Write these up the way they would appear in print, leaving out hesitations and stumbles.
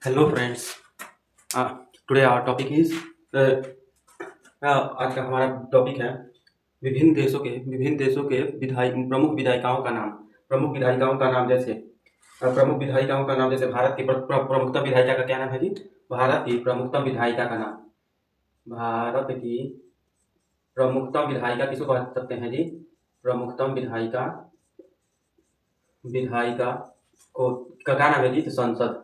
Hello friends. Today our topic is आज का हमारा टॉपिक है विभिन्न देशों के प्रमुख विधायिकाओं का नाम। प्रमुख विधायिकाओं का नाम जैसे प्रमुख विधायिकाओं का नाम जैसे भारत की प्रमुखतम विधायिका का क्या नाम है जी? भारत की प्रमुखतम विधायिका का नाम। भारत की प्रमुखतम विधायिका किसको कह सकते हैं जी? प्रमुखतम विधायिका विधायिका को का क्या नाम है जी? तो संसद।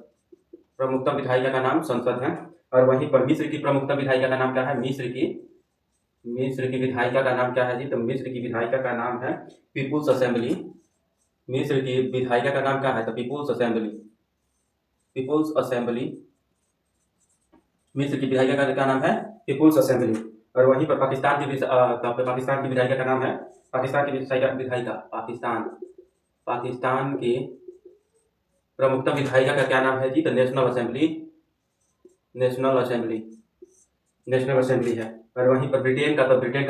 प्रमुखतम विधायिका का नाम संसद है। और वहीं पर मिस्र की प्रमुखतम विधायिका का नाम क्या है? मिस्र की विधायिका का नाम क्या है जी? तो मिस्र की विधायिका का नाम है पीपुल्स असेंबली। मिस्र की विधायिका का नाम क्या है? तो पीपुल्स असेंबली। People's assembly. मिस्र की विधायिका का क्या नाम है? Peoples assembly. और वहीं पर पाकिस्तान की विधायिका का नाम है पाकिस्तान की विधायिका पाकिस्तान की प्रमुखतम विधायिका का क्या नाम है जी? तो national assembly. National assembly. National assembly है। और वहीं पर ब्रिटेन का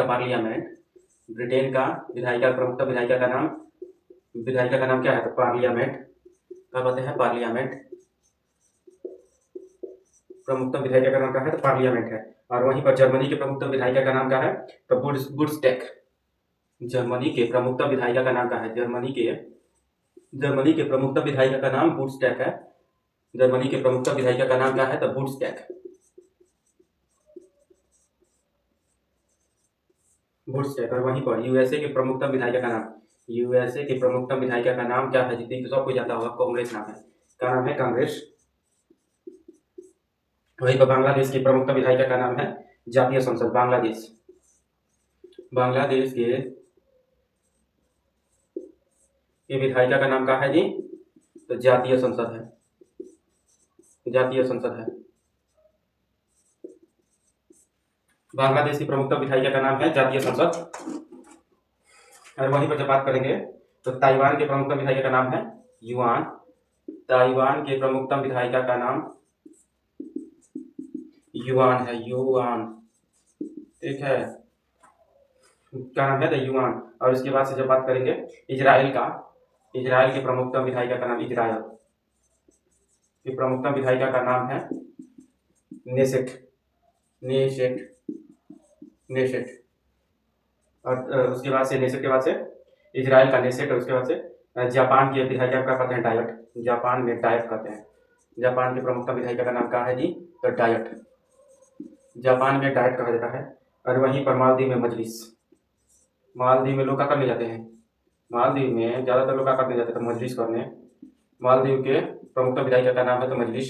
पार्लियामेंट। ब्रिटेन का प्रमुखतम विधायिका का नाम क्या है? तो पार्लियामेंट। क्या कहते हैं? पार्लियामेंट। प्रमुखतम विधायिका का नाम क्या है? तो पार्लियामेंट है। और वहीं पर जर्मनी की प्रमुखतम विधायिका का नाम क्या है? तो बुंडसटैग। जर्मनी के प्रमुखतम विधायिका का नाम क्या है? जर्मनी के प्रमुखतम विधायिका का नाम बुंडसटैग है। जर्मनी के प्रमुखतम विधायिका का नाम क्या है? तो बुंडसटैग। बुंडसटैग। और वहीं पर यूएसए के प्रमुखतम विधायिका का नाम क्या है? जितनी तो सबको जाता होगा, कांग्रेस नाम है। क्या नाम है? कांग्रेस। वहीं पर बांग्लादेश की प्रमुखतम विधायिका का नाम है जातीय संसद। बांग्लादेश। बांग्लादेश के विधायिका का नाम क्या है जी? तो जातीय संसद है। जातीय संसद है। बांग्लादेश की प्रमुखतम विधायिका का नाम है जातीय संसद। और वहीं पर जब बात करेंगे तो ताइवान के प्रमुखतम विधायिका का नाम है युआन। ताइवान के प्रमुखतम विधायिका का नाम युआन है। युआन। ठीक है। क्या नाम है? तो युआन। और इसके बाद से जब बात करेंगे इजराइल के प्रमुखतम विधायिका का नाम इजराइल की प्रमुखतम विधायिका का नाम है नेसेट। नेसेट। नेसेट। और उसके बाद से नेसेट के बाद से इजराइल का नेसेट। और उसके बाद से जापान की विधायिका का कहते हैं डायट। जापान में डायट कहते हैं। जापान की प्रमुखतम विधायिका का नाम क्या है जी? तो डायट। जापान में डायट कहा जाता है। और वहीं पर मालदीव में मजलिस। मालदीव में लोग क्या करने जाते हैं? मालदीव में ज़्यादातर लोग क्या करने जाते हैं? तो मजलिस करने। मालदीव के प्रमुखतम विधायिका का नाम है तो मजलिस।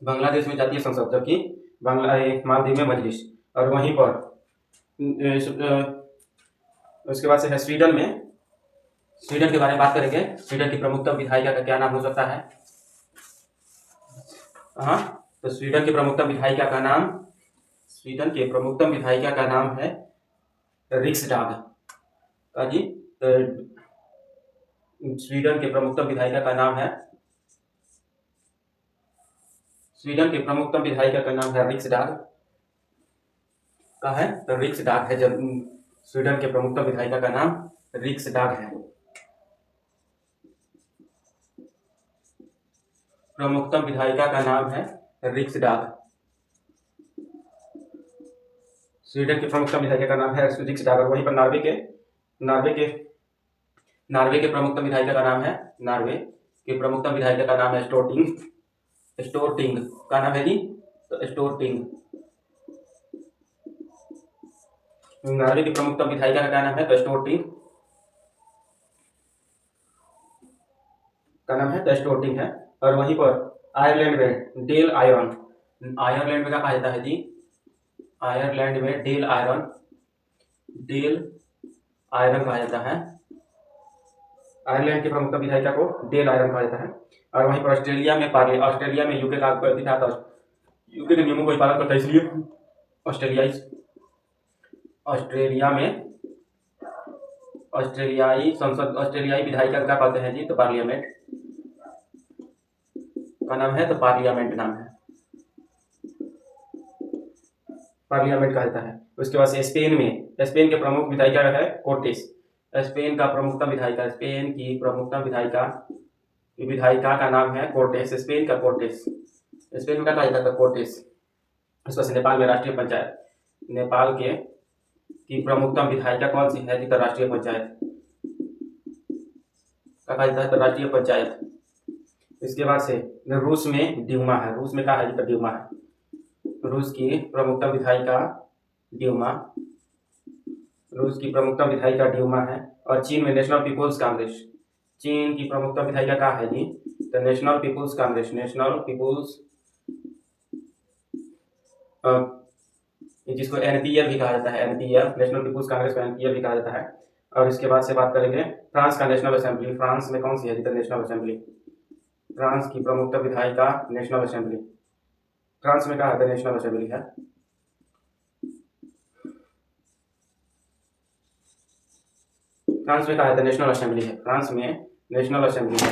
बांग्लादेश में जातीय संसद, जबकि मालदीव में मजलिस। और वहीं पर उसके बाद से है स्वीडन में। स्वीडन के बारे में बात करेंगे। स्वीडन की प्रमुखतम विधायिका का क्या नाम हो सकता है? हाँ, तो स्वीडन की प्रमुखतम विधायिका का नाम है रिक्सडाग। जी, तो स्वीडन के प्रमुखतम विधायिका का नाम है रिक्सडाग का है। तो रिक्सडाग है। जब स्वीडन के प्रमुखतम विधायिका का नाम रिक्सडाग है। प्रमुखतम विधायिका का नाम है रिक्सडाग। स्वीडन की प्रमुखतम विधायिका का नाम है रिक्सडाग। और वहीं पर नॉर्वे के प्रमुखतम विधायिका का नाम है स्टोर्टिंग। स्टोर्टिंग का नाम है जी? तो स्टोर्टिंग। नॉर्वे की प्रमुखतम विधायिका का क्या नाम है? तो स्टोर्टिंग का नाम है। तो स्टोर्टिंग है। और वहीं पर आयरलैंड में डेल आयरन। आयरलैंड में क्या कहा जाता है जी? आयरलैंड में डेल आयरन कहा जाता है। आयरलैंड की प्रमुखतम विधायिका को डेल आयरन कहा जाता है। और वहीं पर ऑस्ट्रेलिया में यूके का था। यूके के नियमों का पालन करता है, इसलिए ऑस्ट्रेलियाई विधायिका का कहते हैं जी? तो पार्लियामेंट का नाम है। तो पार्लियामेंट नाम है। पार्लियामेंट कहा जाता है। उसके बाद से स्पेन के प्रमुख विधायिका है कोर्टेस। स्पेन की प्रमुखतम विधायिका विधायिका का नाम है कोर्टेस, स्पेन का कोर्टेस। स्पेन में क्या कहा जाता था? कोर्टेस। उसके बाद नेपाल में राष्ट्रीय पंचायत, नेपाल के की प्रमुखतम विधायिका कौन सी है जी? तो राष्ट्रीय पंचायत का कहा जाता है, तो राष्ट्रीय पंचायत। इसके बाद से रूस में ड्यूमा है, रूस में क्या है जी? तो ड्यूमा है, रूस की प्रमुखतम विधायिका ड्यूमा, रूस की प्रमुखतम विधायिका ड्यूमा है। और चीन में नेशनल पीपुल्स कांग्रेस, चीन की प्रमुखतम विधायिका क्या है जी? तो national peoples congress, national peoples, जिसको एनपीएल भी कहा जाता है, एनपीएल, नेशनल पीपुल्स कांग्रेस को एनपीएल भी कहा जाता है। और इसके बाद से बात करेंगे फ्रांस का नेशनल असेंबली, फ्रांस में कौन सी है जी? तो नेशनल असेंबली, फ्रांस की प्रमुखतम विधायिका नेशनल असेंबली, फ्रांस में क्या है? तो नेशनल असेंबली है। फ्रांस में कहा है? तो नेशनल असेंबली है, फ्रांस में नेशनल असेंबली है।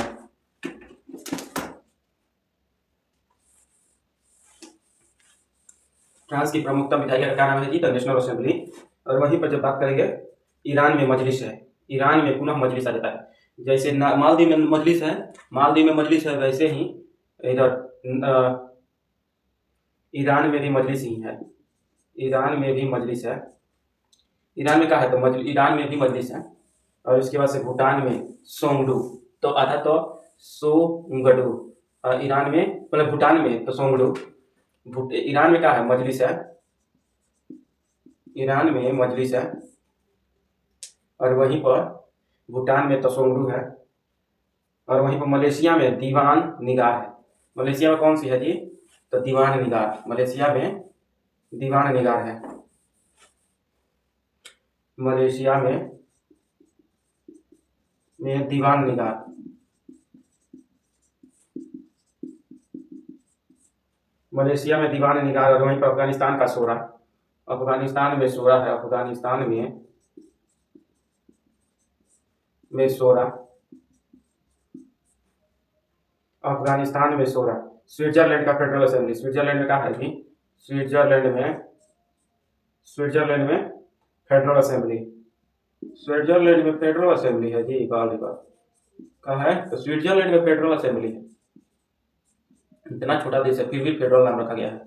फ्रांस की प्रमुखतम विधायिका का क्या नाम है जी? तो नेशनल असेंबली। और वहीं पर जब बात करेंगे, ईरान में मजलिस है, ईरान में पुनः मजलिस आ जाता है। जैसे मालदीव में मजलिस है, मालदीव में मजलिस है, वैसे ही इधर ईरान में भी मजलिस ही है, ईरान में भी मजलिस है। ईरान में क्या है? तो ईरान में भी मजलिस है। और उसके बाद से भूटान में सोंगडू, तो आधा तो सोंगडू, ईरान में मतलब भूटान में तो सोंगडू, ईरान में क्या है? मजलिस है, ईरान में मजलिस है। और वहीं पर भूटान में तसोंगडू है। और वहीं पर मलेशिया में दीवान निगार है, मलेशिया में कौन सी है जी? तो दीवान निगार, मलेशिया में दीवान निगार है, मलेशिया में दीवान निगार। मलेशिया में दीवान निगार। और वहीं पर अफगानिस्तान का शोरा, अफगानिस्तान में शोरा है, अफगानिस्तान में शोरा, अफगानिस्तान में शोरा। स्विट्जरलैंड का फेडरल असेंबली, स्विट्जरलैंड में क्या है जी? स्विट्जरलैंड में फेडरल असेंबली, स्विट्जरलैंड में फेडरल असेंबली है जी। बाल कहाँ है? तो स्विट्जरलैंड में फेडरल असेंबली है। इतना छोटा देश है फिर भी फेडरल नाम रखा गया है।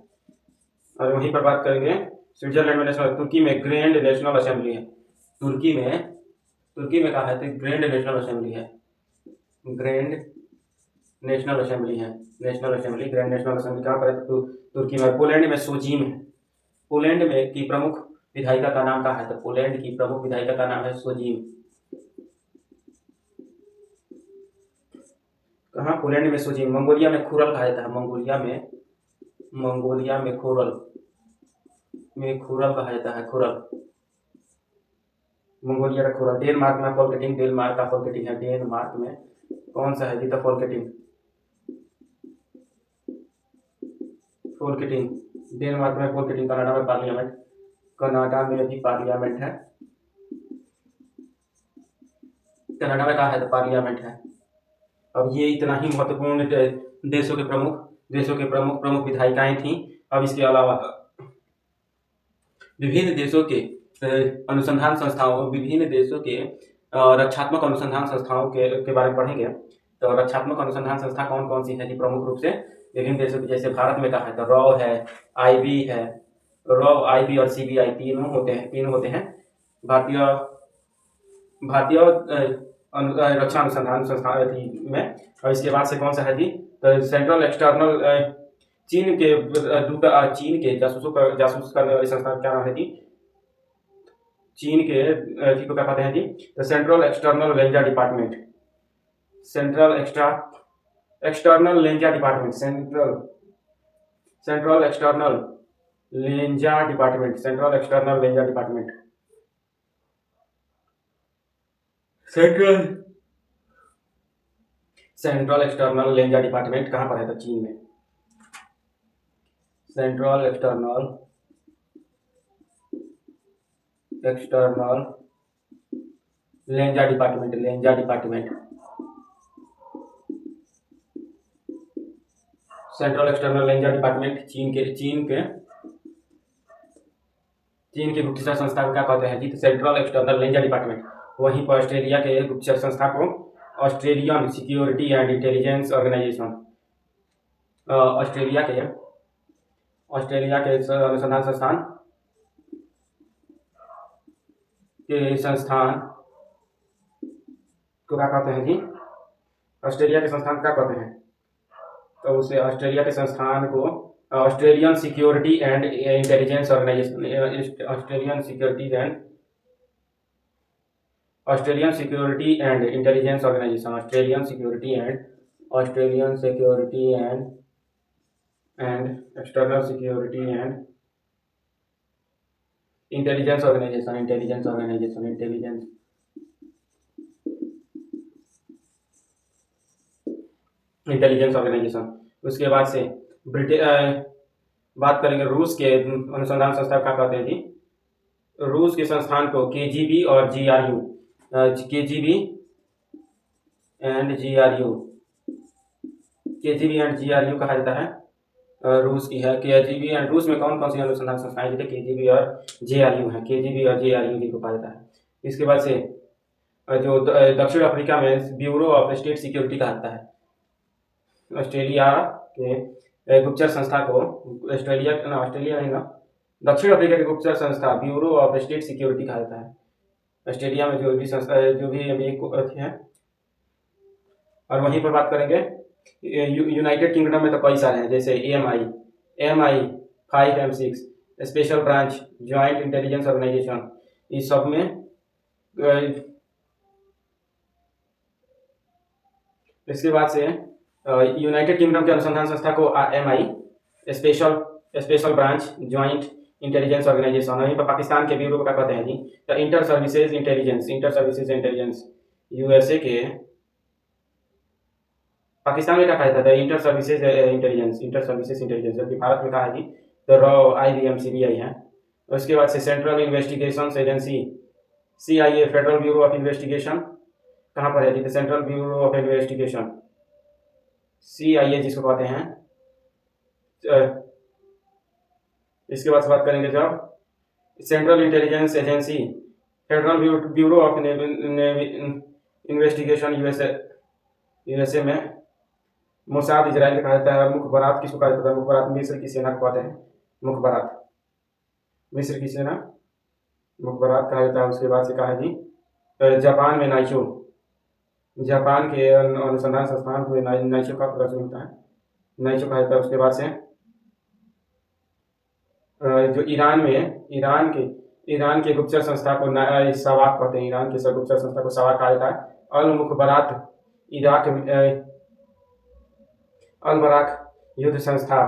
और वहीं पर बात करेंगे स्विट्जरलैंड में नेशनल, तुर्की में ग्रैंड नेशनल असेंबली है, तुर्की में कहा है? तो ग्रैंड नेशनल असेंबली है, ग्रैंड नेशनल असेंबली है, national assembly, grand national assembly कहाँ पर है? तो तुर्की में। पोलैंड में सोजीम है, पोलैंड में की प्रमुख विधायिका का नाम क्या है? तो पोलैंड की प्रमुख विधायिका का नाम है सोजीम। कहाँ? पोलैंड में सोजीम। मंगोलिया में खुरल कहा जाता है, मंगोलिया में खुरल कहा जाता है, खुरल, मंगोलिया का खुरल। डेनमार्क में फोल्केटिंग, डेनमार्क का फोल्केटिंग है, डेनमार्क में कौन सा है जी? तो फोल्केटिंग, फोल्केटिंग, डेनमार्क में फोल्केटिंग। कनाडा में पार्लियामेंट, कनाडा में भी पार्लियामेंट है, कनाडा में कहा है? तो पार्लियामेंट है। अब ये इतना ही महत्वपूर्ण देशों के प्रमुख विधायिकाएं थी। अब इसके अलावा विभिन्न देशों के अनुसंधान संस्थाओं, विभिन्न देशों के रक्षात्मक अनुसंधान संस्थाओं के बारे में पढ़ेंगे। तो रक्षात्मक अनुसंधान संस्था कौन कौन सी है जी? प्रमुख रूप से विभिन्न देशों की, जैसे भारत में कहा है तो रॉ है, आईबी है, रॉ, आईबी और सीबीआई तीन होते हैं भारतीय रक्षा अनुसंधान संस्थान में। और इसके बाद से कौन सा है जी? तो सेंट्रल एक्सटर्नल, चीन के जासूस करने वाली संस्था क्या नाम है जी? चीन के जी को क्या कहते हैं जी? तो central external Lenja department, central external Lenja department, central external Lenja department, central external Lenja department, central external Lenja department कहाँ पर है? तो चीन में, central external Lenja department, central external Lenja department चीन के गुप्तचर संस्था को क्या कहते हैं जी? तो सेंट्रल एक्सटर्नल लेंजा डिपार्टमेंट। वहीं पर ऑस्ट्रेलिया के गुप्तचर संस्था को Australian security and intelligence organisation. Australia के अनुसंधान संस्थान को क्या कहते हैं जी? ऑस्ट्रेलिया के संस्थान क्या कहते हैं? तो उसे ऑस्ट्रेलिया के संस्थान को Australian security and intelligence organisation, Australian security and intelligence organisation, Australian security and external security and intelligence organisation. उसके बाद से बात करेंगे रूस के अनुसंधान संस्था क्या कहते हैं जी? रूस के संस्थान को KGB और GRU, KGB एंड GRU कहा जाता है। रूस की है KGB एंड रूस में कौन कौन सी अनुसंधान संस्थाएं जैसे KGB और GRU है, KGB और GRU जिनको कहा जाता है। इसके बाद से जो दक्षिण अफ्रीका में ब्यूरो ऑफ स्टेट सिक्योरिटी कहा जाता है। ऑस्ट्रेलिया के गुप्तचर संस्था को दक्षिण अफ्रीका की गुप्तचर संस्था ब्यूरो ऑफ स्टेट सिक्योरिटी कहा जाता है। ऑस्ट्रेलिया में जो भी संस्था जो भी अभी है। और वहीं पर बात करेंगे यूनाइटेड किंगडम में तो कई सारे हैं जैसे AMI 5M6 special branch joint intelligence organisation. इस सब में इसके बाद से यूनाइटेड किंगडम के अनुसंधान संस्था को MI special branch joint intelligence organisation. वहीं पर पाकिस्तान के ब्यूरो को क्या कहते हैं जी? तो इंटर सर्विसेज इंटेलिजेंस। USA के पाकिस्तान में क्या कहा जाता है? Inter services intelligence. जबकि भारत में कहा है जी तो रॉ, IBM, CBI है। उसके बाद से central investigation agency CIA federal bureau of investigation कहाँ पर है जी? तो central bureau of investigation CIA जिसको कहते हैं। इसके बाद से बात करेंगे जब central intelligence agency federal bureau of investigation USA में मोसाद इजराइल कहा जाता है। मुखबरात किसको कहा जाता है? मुखबरात मिस्र की सेना को कहते हैं। मिस्र की सेना मुखबरात कहा जाता है। उसके बाद से कहा है जी जापान में नाइचो, जापान के अनुसंधान संस्थान में नाइचो का प्रदर्शन होता है, नाइचो कहा जाता है। उसके बाद से जो ईरान के गुप्तचर संस्था को सवाक कहते हैं। ईरान के गुप्तचर संस्था को सवाक कहा जाता है। अल मुखबरात इराक युद्ध संस्था